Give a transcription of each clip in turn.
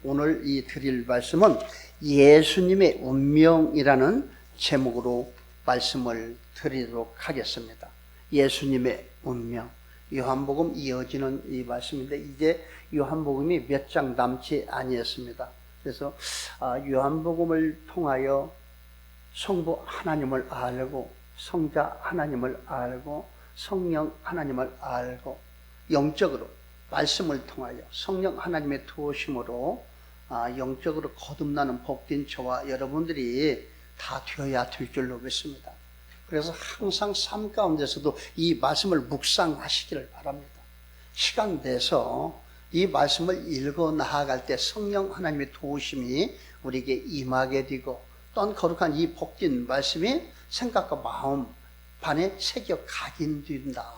오늘 이 드릴 말씀은 예수님의 운명이라는 제목으로 말씀을 드리도록 하겠습니다. 예수님의 운명. 요한복음 이어지는 이 말씀인데 이제 요한복음이 몇 장 남지 아니었습니다. 그래서 요한복음을 통하여 성부 하나님을 알고 성자 하나님을 알고 성령 하나님을 알고 영적으로 말씀을 통하여 성령 하나님의 도우심으로 영적으로 거듭나는 복된 저와 여러분들이 다 되어야 될 줄로 믿습니다. 그래서 항상 삶 가운데서도 이 말씀을 묵상하시기를 바랍니다. 시간 내서 이 말씀을 읽어 나아갈 때 성령 하나님의 도우심이 우리에게 임하게 되고 또한 거룩한 이 복된 말씀이 생각과 마음 반에 새겨 각인된다.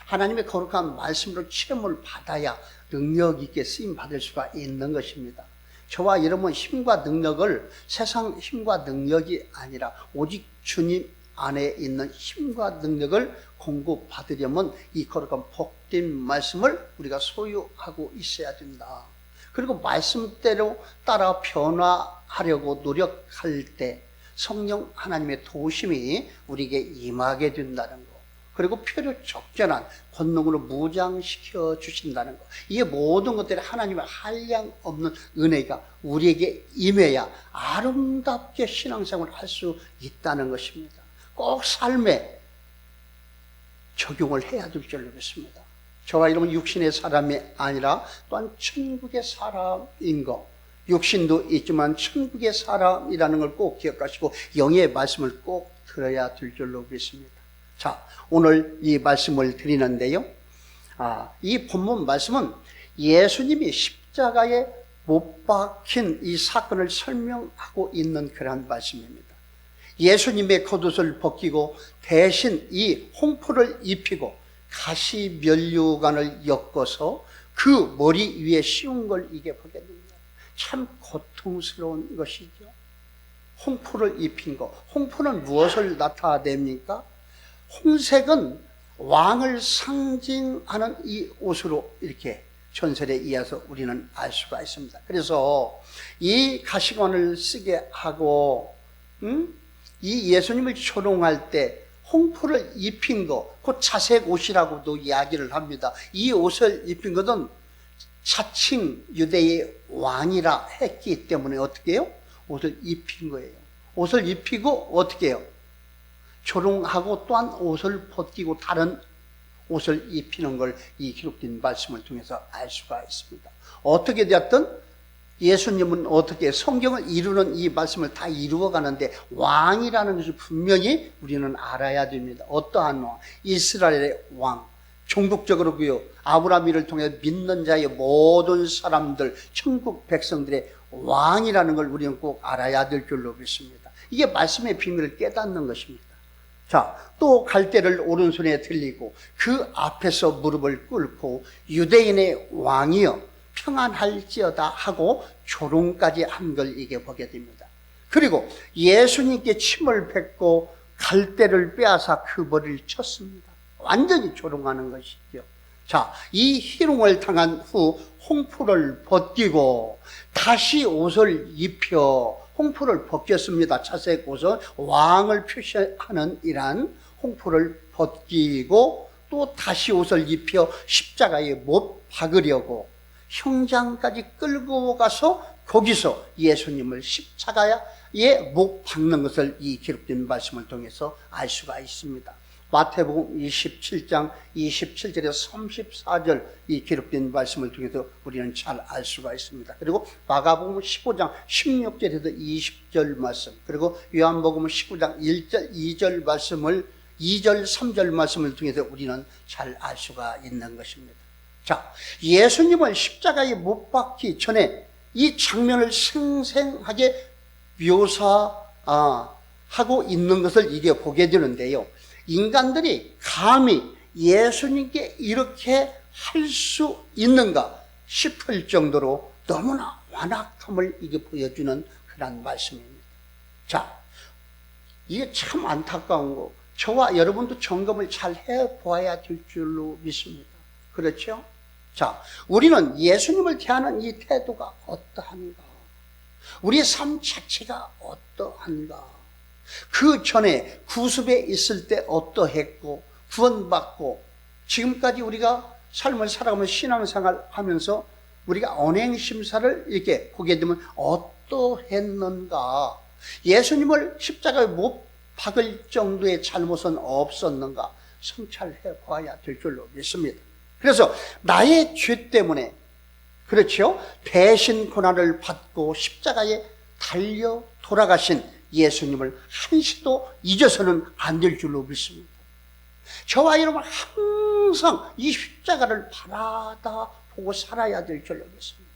하나님의 거룩한 말씀으로 체험을 받아야 능력 있게 쓰임 받을 수가 있는 것입니다. 저와 여러분 힘과 능력을 세상 힘과 능력이 아니라 오직 주님 안에 있는 힘과 능력을 공급받으려면 이 거룩한 복된 말씀을 우리가 소유하고 있어야 된다. 그리고 말씀대로 따라 변화하려고 노력할 때 성령 하나님의 도우심이 우리에게 임하게 된다는 것. 그리고 필요 적절한 권능으로 무장시켜 주신다는 것. 이 모든 것들이 하나님의 한량 없는 은혜가 우리에게 임해야 아름답게 신앙생활을 할 수 있다는 것입니다. 꼭 삶에 적용을 해야 될 줄로 믿습니다. 저와 여러분 육신의 사람이 아니라 또한 천국의 사람인 것. 육신도 있지만 천국의 사람이라는 걸 꼭 기억하시고 영의 말씀을 꼭 들어야 될 줄로 믿습니다. 자, 오늘 이 말씀을 드리는데요. 이 본문 말씀은 예수님이 십자가에 못 박힌 이 사건을 설명하고 있는 그러한 말씀입니다. 예수님의 겉옷을 벗기고 대신 이 홍포를 입히고 가시면류관을 엮어서 그 머리 위에 씌운 걸 이게 보게 됩니다. 참 고통스러운 것이죠. 홍포를 입힌 거. 홍포는 무엇을 나타냅니까? 홍색은 왕을 상징하는 이 옷으로 이렇게 전설에 의해서 우리는 알 수가 있습니다. 그래서 이 가시관을 쓰게 하고 이 예수님을 초롱할 때 홍포를 입힌 거, 그 자색 옷이라고도 이야기를 합니다. 이 옷을 입힌 것은 자칭 유대의 왕이라 했기 때문에 어떻게 해요? 옷을 입힌 거예요. 옷을 입히고 어떻게 해요? 조롱하고 또한 옷을 벗기고 다른 옷을 입히는 걸 이 기록된 말씀을 통해서 알 수가 있습니다. 어떻게 되었든 예수님은 어떻게 성경을 이루는 이 말씀을 다 이루어 가는데 왕이라는 것을 분명히 우리는 알아야 됩니다. 어떠한 왕? 이스라엘의 왕. 종국적으로고요. 아브라함을 통해 믿는 자의 모든 사람들, 천국 백성들의 왕이라는 걸 우리는 꼭 알아야 될 줄로 믿습니다. 이게 말씀의 비밀을 깨닫는 것입니다. 자, 또 갈대를 오른손에 들리고 그 앞에서 무릎을 꿇고 유대인의 왕이여 평안할지어다 하고 조롱까지 한 걸 이게 보게 됩니다. 그리고 예수님께 침을 뱉고 갈대를 빼앗아 그 머리를 쳤습니다. 완전히 조롱하는 것이죠. 자, 이 희롱을 당한 후 홍포를 벗기고 다시 옷을 입혀 홍포를 벗겼습니다. 차색 옷은 왕을 표시하는 이러한 홍포를 벗기고 또 다시 옷을 입혀 십자가에 못 박으려고 형장까지 끌고 가서 거기서 예수님을 십자가에 못 박는 것을 이 기록된 말씀을 통해서 알 수가 있습니다. 마태복음 27장 27절에서 34절 이 기록된 말씀을 통해서 우리는 잘 알 수가 있습니다. 그리고 마가복음 15장 16절에서 20절 말씀, 그리고 요한복음 19장 1절 2절 말씀을 2절 3절 말씀을 통해서 우리는 잘 알 수가 있는 것입니다. 자, 예수님을 십자가에 못 박기 전에 이 장면을 생생하게 묘사하고 있는 것을 이게 보게 되는데요. 인간들이 감히 예수님께 이렇게 할 수 있는가 싶을 정도로 너무나 완악함을 이게 보여주는 그런 말씀입니다. 자, 이게 참 안타까운 거. 저와 여러분도 점검을 잘 해보아야 될 줄로 믿습니다. 그렇죠? 자, 우리는 예수님을 대하는 이 태도가 어떠한가? 우리의 삶 자체가 어떠한가? 그 전에 구습에 있을 때 어떠했고 구원받고 지금까지 우리가 삶을 살아가면서 신앙생활 하면서 우리가 언행심사를 이렇게 보게 되면 어떠했는가? 예수님을 십자가에 못 박을 정도의 잘못은 없었는가? 성찰해 보아야 될 줄로 믿습니다. 그래서 나의 죄 때문에, 그렇죠, 대신 고난을 받고 십자가에 달려 돌아가신 예수님을 한시도 잊어서는 안 될 줄로 믿습니다. 저와 여러분 항상 이 십자가를 바라다 보고 살아야 될 줄로 믿습니다.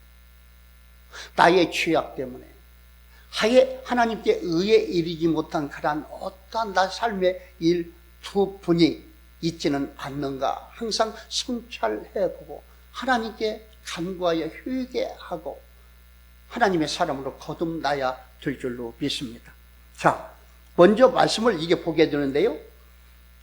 나의 죄악 때문에 하나님께 의에 이르지 못한 그러한 어떠한 나 삶의 부분이 있지는 않는가 항상 성찰해보고 하나님께 간구하여 회개하고 하나님의 사람으로 거듭나야 될 줄로 믿습니다. 자, 먼저 말씀을 이게 보게 되는데요.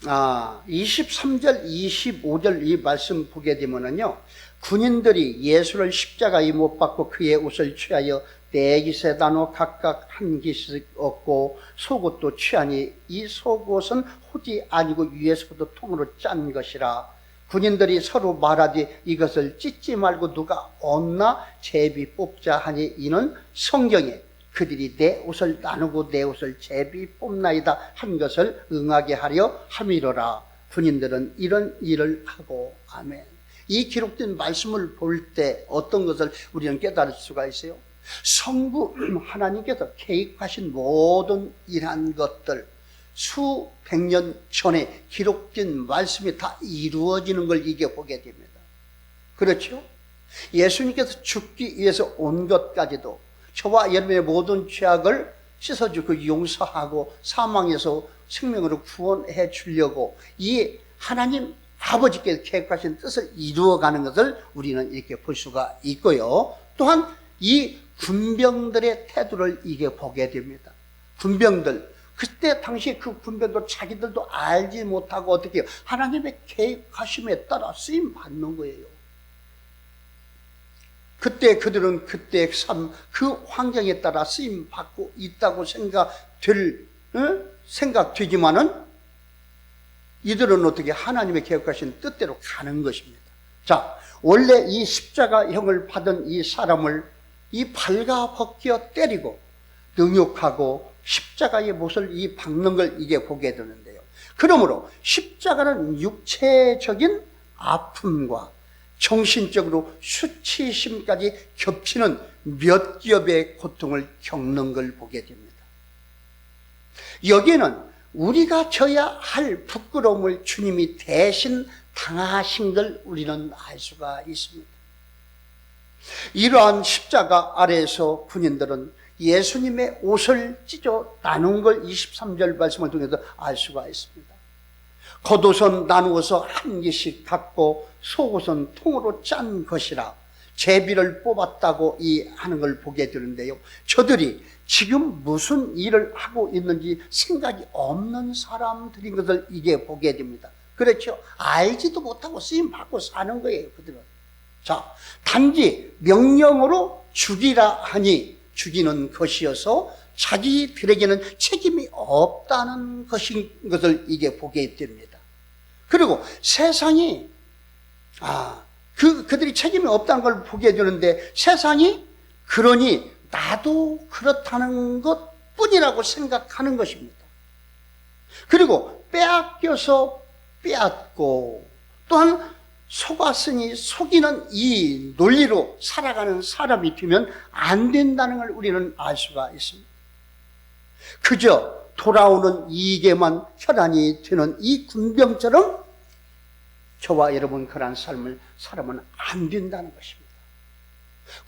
23절, 25절 이 말씀 보게 되면은요, 군인들이 예수를 십자가에 못 박고 그의 옷을 취하여 네 깃에 나눠 각각 한 깃씩 얻고 속옷도 취하니 이 속옷은 호지 아니고 위에서부터 통으로 짠 것이라. 군인들이 서로 말하되 이것을 찢지 말고 누가 얻나 제비 뽑자 하니 이는 성경에 그들이 내 옷을 나누고 내 옷을 제비 뽑나이다 한 것을 응하게 하려 함이로라. 군인들은 이런 일을 하고. 아멘. 이 기록된 말씀을 볼 때 어떤 것을 우리는 깨달을 수가 있어요? 성부 하나님께서 계획하신 모든 이러한 것들, 수백 년 전에 기록된 말씀이 다 이루어지는 걸 이게 보게 됩니다. 그렇죠? 예수님께서 죽기 위해서 온 것까지도 저와 여러분의 모든 죄악을 씻어주고 용서하고 사망에서 생명으로 구원해 주려고 이 하나님 아버지께서 계획하신 뜻을 이루어가는 것을 우리는 이렇게 볼 수가 있고요. 또한 이 군병들의 태도를 이게 보게 됩니다. 군병들, 그때 당시 그 군병도 자기들도 알지 못하고 어떻게 하나님의 계획하심에 따라 쓰임 받는 거예요. 그때 그들은 그때의 삶, 그 환경에 따라 쓰임 받고 있다고 생각되지만은 이들은 어떻게 하나님의 계획하신 뜻대로 가는 것입니다. 자, 원래 이 십자가형을 받은 이 사람을 이 발가벗겨 때리고 능욕하고 십자가의 못을 이 박는 걸 이게 보게 되는데요. 그러므로 십자가는 육체적인 아픔과 정신적으로 수치심까지 겹치는 몇 겹의 고통을 겪는 걸 보게 됩니다. 여기에는 우리가 져야 할 부끄러움을 주님이 대신 당하신 걸 우리는 알 수가 있습니다. 이러한 십자가 아래에서 군인들은 예수님의 옷을 찢어 나눈 걸 23절 말씀을 통해서 알 수가 있습니다. 겉옷은 나누어서 한 개씩 갖고 속옷은 통으로 짠 것이라. 제비를 뽑았다고 하는 걸 보게 되는데요. 저들이 지금 무슨 일을 하고 있는지 생각이 없는 사람들인 것을 이게 보게 됩니다. 그렇죠? 알지도 못하고 쓰임 받고 사는 거예요, 그들은. 자, 단지 명령으로 죽이라 하니 죽이는 것이어서 자기들에게는 책임이 없다는 것인 것을 이게 보게 됩니다. 그리고 세상이 그들이 책임이 없다는 걸 보게 되는데 세상이 그러니 나도 그렇다는 것 뿐이라고 생각하는 것입니다. 그리고 빼앗겨서 빼앗고 또한 속았으니 속이는 이 논리로 살아가는 사람이 되면 안 된다는 걸 우리는 알 수가 있습니다. 그저 돌아오는 이익에만 혈안이 되는 이 군병처럼 저와 여러분 그러한 삶을 살아면 안 된다는 것입니다.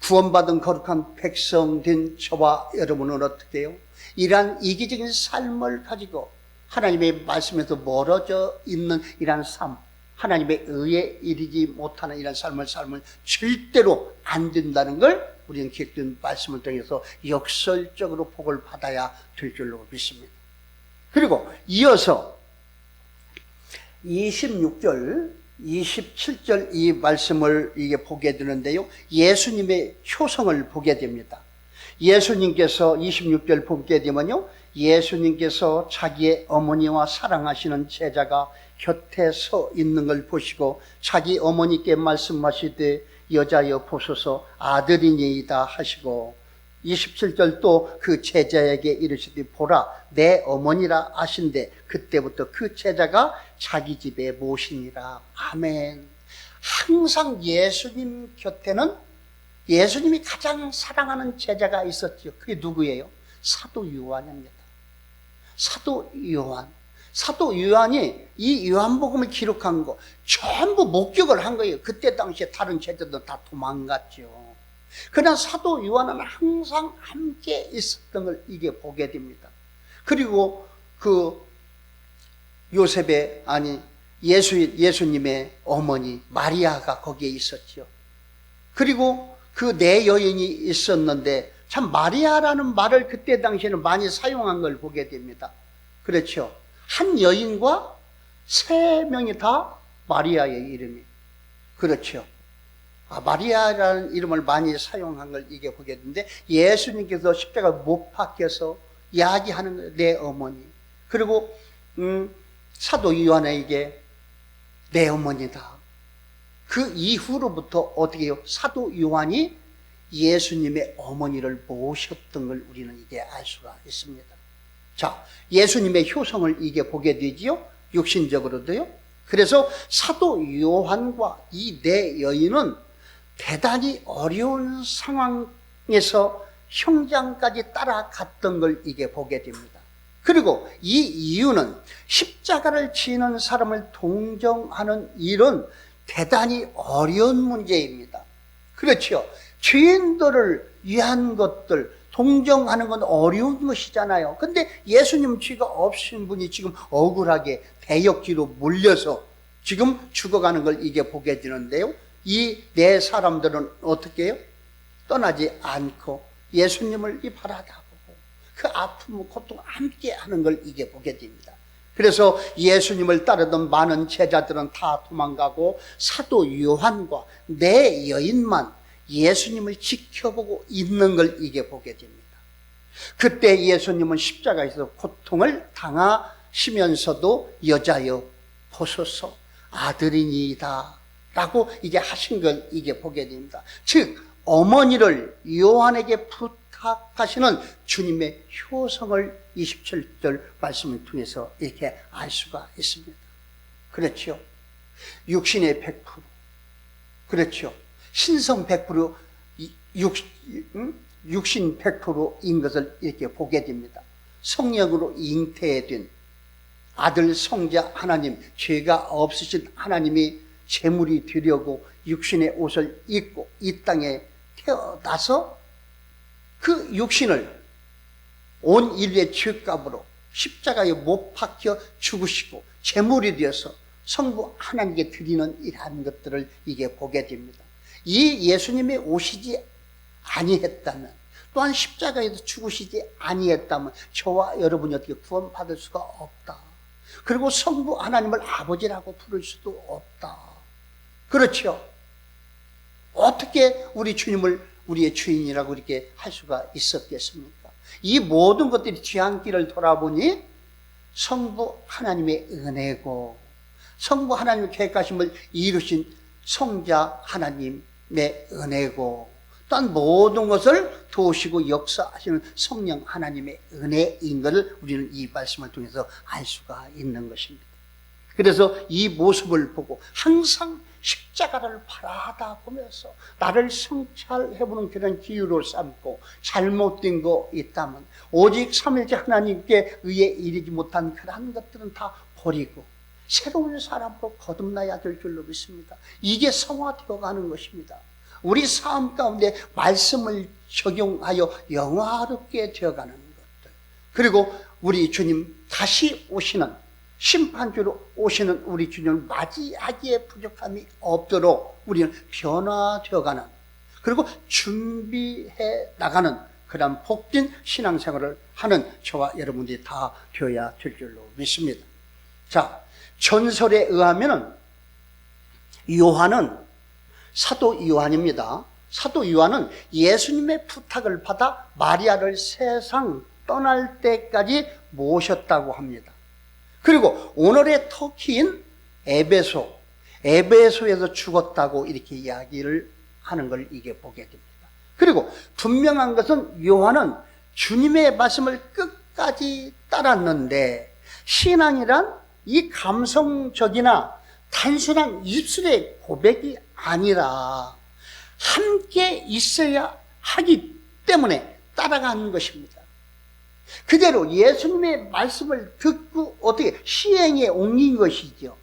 구원받은 거룩한 백성 된 저와 여러분은 어떻게 해요? 이러한 이기적인 삶을 가지고 하나님의 말씀에서 멀어져 있는 이러한 삶, 하나님의 의에 이르지 못하는 이런 삶을 살면 절대로 안 된다는 걸 우리는 기록된 말씀을 통해서 역설적으로 복을 받아야 될 줄로 믿습니다. 그리고 이어서 26절 27절 이 말씀을 이게 보게 되는데요. 예수님의 효성을 보게 됩니다. 예수님께서 26절 보게 되면요. 예수님께서 자기의 어머니와 사랑하시는 제자가 곁에 서 있는 걸 보시고 자기 어머니께 말씀하시되 여자여 보소서 아들이니이다 하시고 27절 또 그 제자에게 이르시되 보라 내 어머니라 하신대 그때부터 그 제자가 자기 집에 모시니라. 아멘. 항상 예수님 곁에는 예수님이 가장 사랑하는 제자가 있었죠. 그게 누구예요? 사도 요한입니다. 사도 요한. 사도 요한이 이 요한복음을 기록한 거 전부 목격을 한 거예요. 그때 당시에 다른 제자들 다 도망갔죠. 그러나 사도 요한은 항상 함께 있었던 걸 이게 보게 됩니다. 그리고 그 요셉의 예수님의 어머니 마리아가 거기에 있었죠. 그리고 그 네 여인이 있었는데 참 마리아라는 말을 그때 당시에는 많이 사용한 걸 보게 됩니다. 그렇죠. 한 여인과 세 명이 다 마리아의 이름이. 그렇죠. 마리아라는 이름을 많이 사용한 걸 이게 보게 되는데 예수님께서 십자가 못 박혀서 이야기하는 거예요. 내 어머니. 그리고 사도 요한에게 내 어머니다. 그 이후로부터 어떻게 해요? 사도 요한이 예수님의 어머니를 모셨던 걸 우리는 이제 알 수가 있습니다. 자, 예수님의 효성을 이게 보게 되지요. 육신적으로도요. 그래서 사도 요한과 이 네 여인은 대단히 어려운 상황에서 형장까지 따라갔던 걸 이게 보게 됩니다. 그리고 이 이유는 십자가를 지는 사람을 동정하는 일은 대단히 어려운 문제입니다. 그렇죠. 죄인들을 위한 것들 동정하는 건 어려운 것이잖아요. 근데 예수님 죄가 없으신 분이 지금 억울하게 대역죄로 물려서 지금 죽어가는 걸 이게 보게 되는데요. 이 네 사람들은 어떻게 해요? 떠나지 않고 예수님을 바라다보고 그 아픔, 고통 함께 하는 걸 이게 보게 됩니다. 그래서 예수님을 따르던 많은 제자들은 다 도망가고 사도 요한과 네 여인만 예수님을 지켜보고 있는 걸 이게 보게 됩니다. 그때 예수님은 십자가에서 고통을 당하시면서도 여자여 보소서 아들이니이다 라고 이게 하신 걸 이게 보게 됩니다. 즉 어머니를 요한에게 부탁하시는 주님의 효성을 27절 말씀을 통해서 이렇게 알 수가 있습니다. 그렇죠. 육신의 100%. 그렇죠. 신성 100%, 육신 100%인 것을 이렇게 보게 됩니다. 성령으로 잉태된 아들 성자 하나님, 죄가 없으신 하나님이 제물이 되려고 육신의 옷을 입고 이 땅에 태어나서 그 육신을 온 인류의 죄값으로 십자가에 못 박혀 죽으시고 제물이 되어서 성부 하나님께 드리는 이러한 것들을 이게 보게 됩니다. 이 예수님이 오시지 아니했다면 또한 십자가에도 죽으시지 아니했다면 저와 여러분이 어떻게 구원받을 수가 없다. 그리고 성부 하나님을 아버지라고 부를 수도 없다. 그렇죠. 어떻게 우리 주님을 우리의 주인이라고 이렇게 할 수가 있었겠습니까? 이 모든 것들이 뒤안길을 돌아보니 성부 하나님의 은혜고 성부 하나님의 계획하심을 이루신 성자 하나님의 은혜고 또한 모든 것을 도우시고 역사하시는 성령 하나님의 은혜인 것을 우리는 이 말씀을 통해서 알 수가 있는 것입니다. 그래서 이 모습을 보고 항상 십자가를 바라보면서 나를 성찰해보는 그런 기회로 삼고 잘못된 거 있다면 오직 삼위일체 하나님께 의에 이르지 못한 그런 것들은 다 버리고 새로운 사람으로 거듭나야 될 줄로 믿습니다. 이게 성화되어 가는 것입니다. 우리 삶 가운데 말씀을 적용하여 영화롭게 되어가는 것들, 그리고 우리 주님 다시 오시는 심판주로 오시는 우리 주님을 맞이하기에 부족함이 없도록 우리는 변화되어가는, 그리고 준비해 나가는 그런 복된 신앙생활을 하는 저와 여러분들이 다 되어야 될 줄로 믿습니다. 자, 전설에 의하면은 요한은 사도 요한입니다. 사도 요한은 예수님의 부탁을 받아 마리아를 세상 떠날 때까지 모셨다고 합니다. 그리고 오늘의 터키인 에베소에서 죽었다고 이렇게 이야기를 하는 걸 이게 보게 됩니다. 그리고 분명한 것은 요한은 주님의 말씀을 끝까지 따랐는데, 신앙이란 이 감성적이나 단순한 입술의 고백이 아니라 함께 있어야 하기 때문에 따라가는 것입니다. 그대로 예수님의 말씀을 듣고 어떻게 시행에 옮긴 것이죠.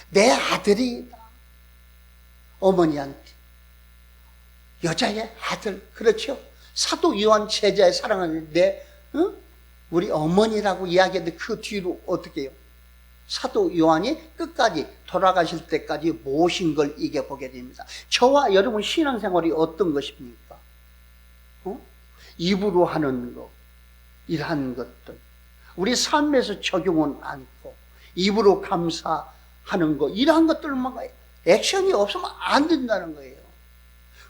내 아들이다. 어머니한테. 여자의 아들. 그렇죠? 사도 요한 제자의 사랑하는데 우리 어머니라고 이야기했는데 그 뒤로 어떻게 해요? 사도 요한이 끝까지 돌아가실 때까지 모신 걸 이게 보게 됩니다. 저와 여러분 신앙생활이 어떤 것입니까? 입으로 하는 거, 이러한 것들 우리 삶에서 적용은 않고 입으로 감사하는 거, 이러한 것들만 액션이 없으면 안 된다는 거예요.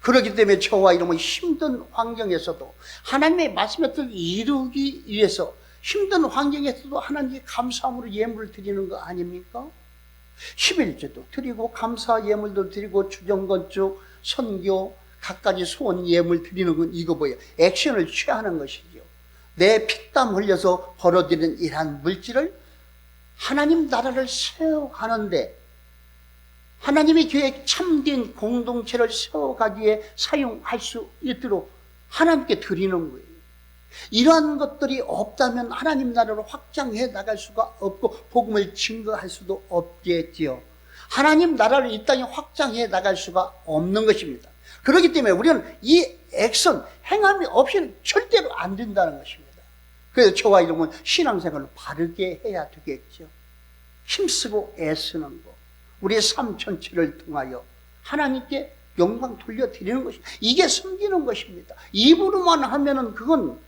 그렇기 때문에 저와 여러분 힘든 환경에서도 하나님의 말씀의 뜻을 이루기 위해서 힘든 환경에서도 하나님께 감사함으로 예물을 드리는 거 아닙니까? 11조도 드리고 감사 예물도 드리고 주정건축, 선교, 갖가지 소원 예물 드리는 건 이거 뭐예요? 액션을 취하는 것이죠. 내 피땀 흘려서 벌어들이는 이러한 물질을 하나님 나라를 세워가는데, 하나님의 교회에 참된 공동체를 세워가기에 사용할 수 있도록 하나님께 드리는 거예요. 이러한 것들이 없다면 하나님 나라를 확장해 나갈 수가 없고 복음을 증거할 수도 없겠지요. 하나님 나라를 이 땅에 확장해 나갈 수가 없는 것입니다. 그렇기 때문에 우리는 이 액션, 행함이 없이는 절대로 안 된다는 것입니다. 그래서 저와 여러분 신앙생활을 바르게 해야 되겠죠. 힘쓰고 애쓰는 것, 우리의 삶 전체를 통하여 하나님께 영광 돌려드리는 것입니다. 이게 섬기는 것입니다. 입으로만 하면은 그건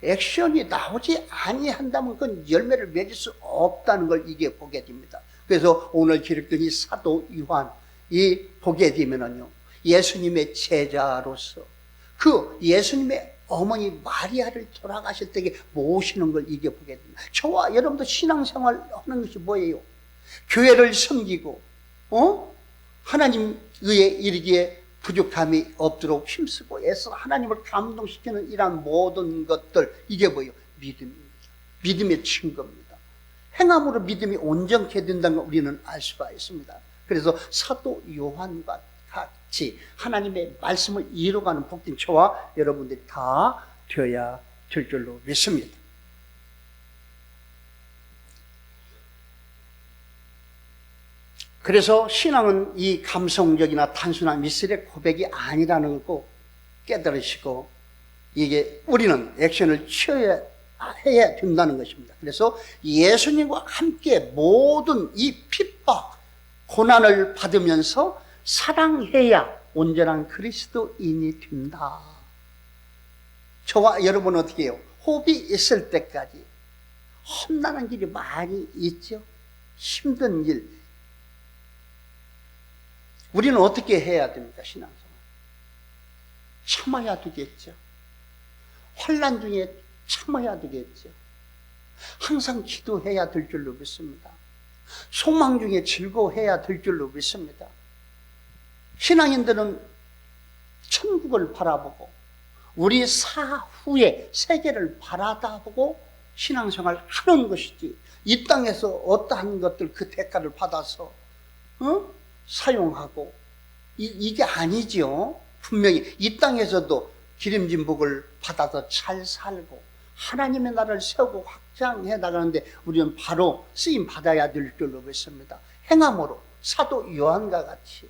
액션이 나오지 아니한다면 그건 열매를 맺을 수 없다는 걸 이게 보게 됩니다. 그래서 오늘 기록된 이 사도 요한, 이 보게 되면은요, 예수님의 제자로서 그 예수님의 어머니 마리아를 돌아가실 때에 모시는 걸 이게 보게 됩니다. 저와 여러분도 신앙생활 하는 것이 뭐예요? 교회를 섬기고 하나님 의에 이르기에 부족함이 없도록 힘쓰고 애써 하나님을 감동시키는 이러한 모든 것들, 이게 뭐예요? 믿음입니다. 믿음의 증거입니다. 행함으로 믿음이 온전케 된다는 걸 우리는 알 수가 있습니다. 그래서 사도 요한과 같이 하나님의 말씀을 이루어가는 복된 저와 여러분들이 다 되어야 될 줄로 믿습니다. 그래서 신앙은 이 감성적이나 단순한 미술의 고백이 아니라는 걸 꼭 깨달으시고, 이게 우리는 액션을 취해야 해야 된다는 것입니다. 그래서 예수님과 함께 모든 이 핍박, 고난을 받으면서 사랑해야 온전한 그리스도인이 된다. 저와 여러분은 어떻게 해요? 호흡이 있을 때까지 험난한 길이 많이 있죠. 힘든 일. 우리는 어떻게 해야 됩니까? 신앙생활 참아야 되겠죠. 환난 중에 참아야 되겠죠. 항상 기도해야 될 줄로 믿습니다. 소망 중에 즐거워해야 될 줄로 믿습니다. 신앙인들은 천국을 바라보고 우리 사후의 세계를 바라다보고 신앙생활을 하는 것이지, 이 땅에서 어떠한 것들 그 대가를 받아서 사용하고 이게 아니죠. 분명히 이 땅에서도 기름진 복을 받아서 잘 살고 하나님의 나라를 세우고 확장해 나가는데 우리는 바로 쓰임 받아야 될 줄로 믿습니다. 행함으로 사도 요한과 같이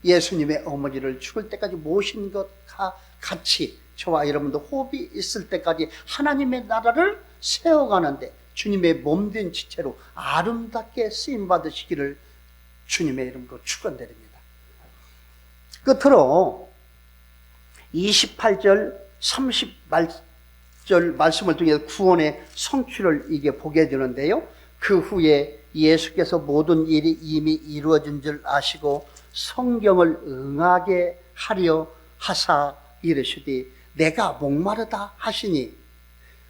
예수님의 어머니를 죽을 때까지 모신 것과 같이 저와 여러분도 호흡이 있을 때까지 하나님의 나라를 세워가는데 주님의 몸된 지체로 아름답게 쓰임 받으시기를 주님의 이름으로 축원드립니다. 끝으로 28절 30절 말씀을 통해서 구원의 성취를 이게 보게 되는데요, 그 후에 예수께서 모든 일이 이미 이루어진 줄 아시고 성경을 응하게 하려 하사 이르시되 내가 목마르다 하시니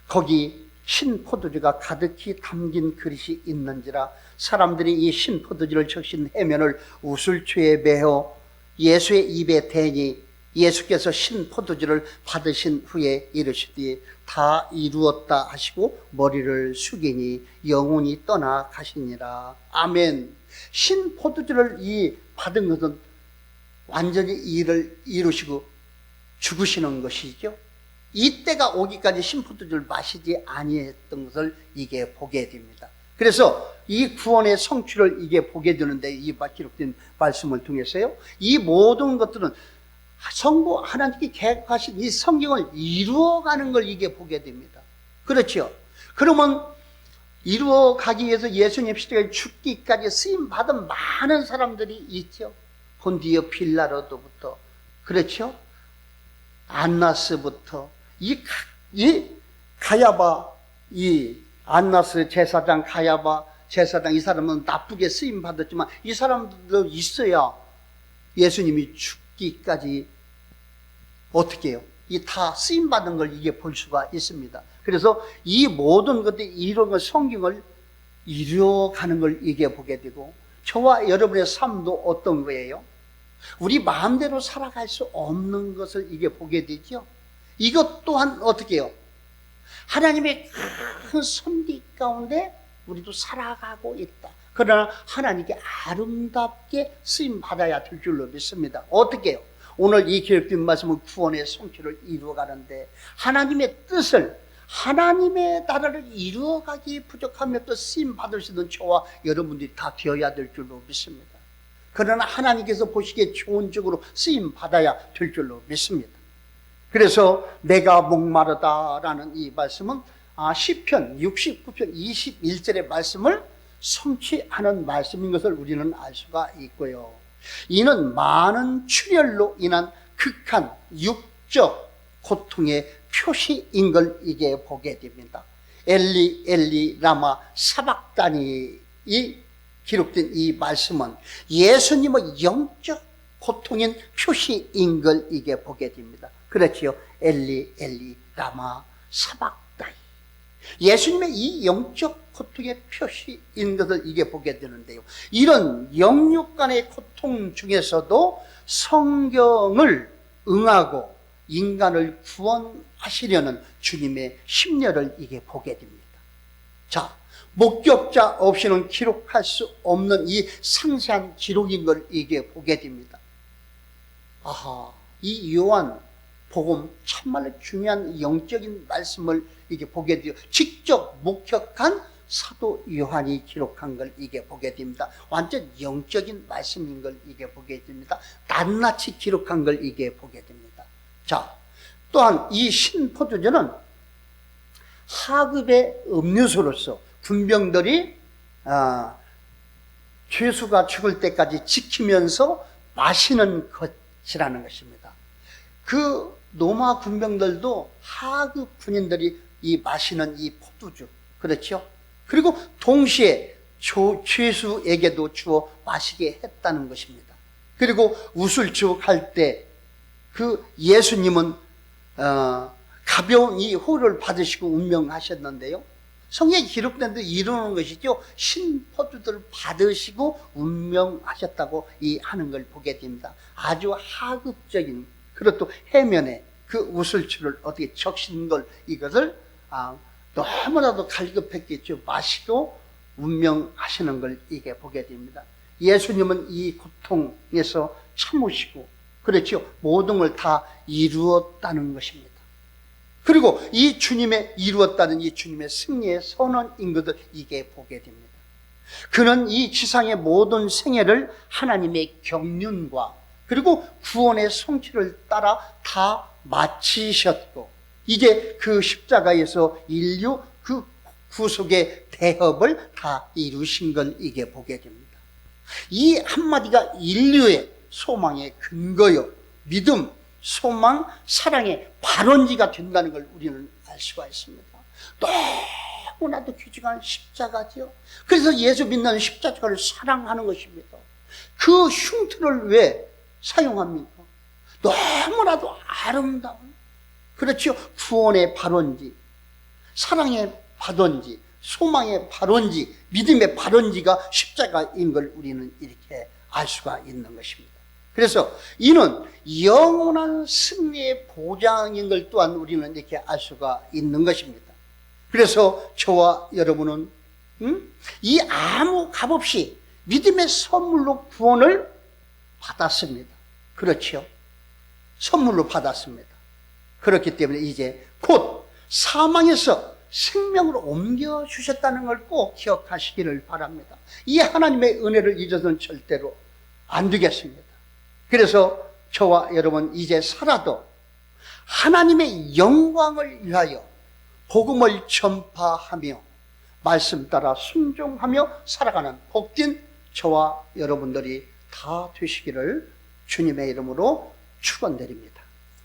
거기 신포도주가 가득히 담긴 그릇이 있는지라. 사람들이 이 신포도주를 적신 해면을 우슬초에 매어 예수의 입에 대니 예수께서 신포도주를 받으신 후에 이르시되 다 이루었다 하시고 머리를 숙이니 영혼이 떠나 가시니라. 아멘. 신포도주를 이 받은 것은 완전히 일을 이루시고 죽으시는 것이죠. 이때가 오기까지 신포도주를 마시지 아니했던 것을 이게 보게 됩니다. 그래서 이 구원의 성취를 이게 보게 되는데, 이 기록된 말씀을 통해서요, 이 모든 것들은 성부 하나님께 계획하신 이 성경을 이루어가는 걸 이게 보게 됩니다. 그렇죠? 그러면 이루어가기 위해서 예수님 시대에 죽기까지 쓰임받은 많은 사람들이 있죠. 본디오 빌라로부터, 그렇죠? 안나스부터, 이 가야바, 이 안나스 제사장, 가야바 제사장, 이 사람은 나쁘게 쓰임받았지만 이 사람들도 있어야 예수님이 죽기까지 어떻게 해요? 이 다 쓰임받은 걸 이게 볼 수가 있습니다. 그래서 이 모든 것들이 이런 걸 성경을 이루어가는 걸 이게 보게 되고, 저와 여러분의 삶도 어떤 거예요? 우리 마음대로 살아갈 수 없는 것을 이게 보게 되죠. 이것 또한 어떻게 해요? 하나님의 큰 섭리 가운데 우리도 살아가고 있다. 그러나 하나님께 아름답게 쓰임받아야 될 줄로 믿습니다. 어떻게 해요? 오늘 이 기록된 말씀은 구원의 성취를 이루어가는데, 하나님의 뜻을, 하나님의 나라를 이루어가기 부족하며 또 쓰임받을 수 있는 저와 여러분들이 다 되어야 될 줄로 믿습니다. 그러나 하나님께서 보시기에 좋은 쪽으로 쓰임받아야 될 줄로 믿습니다. 그래서 내가 목마르다라는 이 말씀은 시편 69편 21절의 말씀을 성취하는 말씀인 것을 우리는 알 수가 있고요. 이는 많은 출혈로 인한 극한 육적 고통의 표시인 걸 이게 보게 됩니다. 엘리 엘리 라마 사박다니, 이 기록된 이 말씀은 예수님의 영적 고통인 표시인 걸 이게 보게 됩니다. 그렇지요. 엘리 엘리 라마 사박다니, 예수님의 이 영적 고통의 표시인 것을 이게 보게 되는데요, 이런 영육간의 고통 중에서도 성경을 응하고 인간을 구원하시려는 주님의 심려를 이게 보게 됩니다. 자, 목격자 없이는 기록할 수 없는 이 상세한 기록인 걸 이게 보게 됩니다. 아하, 이 요한 복음 참말로 중요한 영적인 말씀을 이게 보게 돼요. 직접 목격한 사도 요한이 기록한 걸 이게 보게 됩니다. 완전 영적인 말씀인 걸 이게 보게 됩니다. 낱낱이 기록한 걸 이게 보게 됩니다. 자, 또한 이 신포도주는 하급의 음료수로서 군병들이 죄수가 죽을 때까지 지키면서 마시는 것이라는 것입니다. 그 로마 군병들도 하급 군인들이 이 마시는 이 포도주, 그렇죠? 그리고 동시에 죄수에게도 주어 마시게 했다는 것입니다. 그리고 우슬죽할 때 그 예수님은 가벼운 이 호를 받으시고 운명하셨는데요, 성경에 기록된 대로 이루는 것이죠. 신포도주를 받으시고 운명하셨다고 이 하는 걸 보게 됩니다. 아주 하급적인, 그리고 또 해면에 그 우슬추를 어떻게 적신 걸, 이것을 너무나도 갈급했겠죠. 마시고 운명하시는 걸 이게 보게 됩니다. 예수님은 이 고통에서 참으시고, 그렇죠, 모든 걸 다 이루었다는 것입니다. 그리고 이 주님의 이루었다는 이 주님의 승리의 선언인 것을 이게 보게 됩니다. 그는 이 지상의 모든 생애를 하나님의 경륜과 그리고 구원의 성취를 따라 다 마치셨고, 이제 그 십자가에서 인류 그 구속의 대업을 다 이루신 걸 이게 보게 됩니다. 이 한마디가 인류의 소망의 근거요, 믿음, 소망, 사랑의 발원지가 된다는 걸 우리는 알 수가 있습니다. 너무나도 귀중한 십자가지요. 그래서 예수 믿는 십자가를 사랑하는 것입니다. 그 흉터를 왜 사용합니까? 너무나도 아름다운, 그렇죠, 구원의 발원지, 사랑의 발원지, 소망의 발원지, 믿음의 발원지가 십자가인 걸 우리는 이렇게 알 수가 있는 것입니다. 그래서 이는 영원한 승리의 보장인 걸 또한 우리는 이렇게 알 수가 있는 것입니다. 그래서 저와 여러분은 이 아무 값없이 믿음의 선물로 구원을 받았습니다. 그렇죠? 선물로 받았습니다. 그렇기 때문에 이제 곧 사망에서 생명으로 옮겨주셨다는 걸 꼭 기억하시기를 바랍니다. 이 하나님의 은혜를 잊어서는 절대로 안 되겠습니다. 그래서 저와 여러분 이제 살아도 하나님의 영광을 위하여 복음을 전파하며 말씀 따라 순종하며 살아가는 복된 저와 여러분들이 다 되시기를 주님의 이름으로 축원드립니다.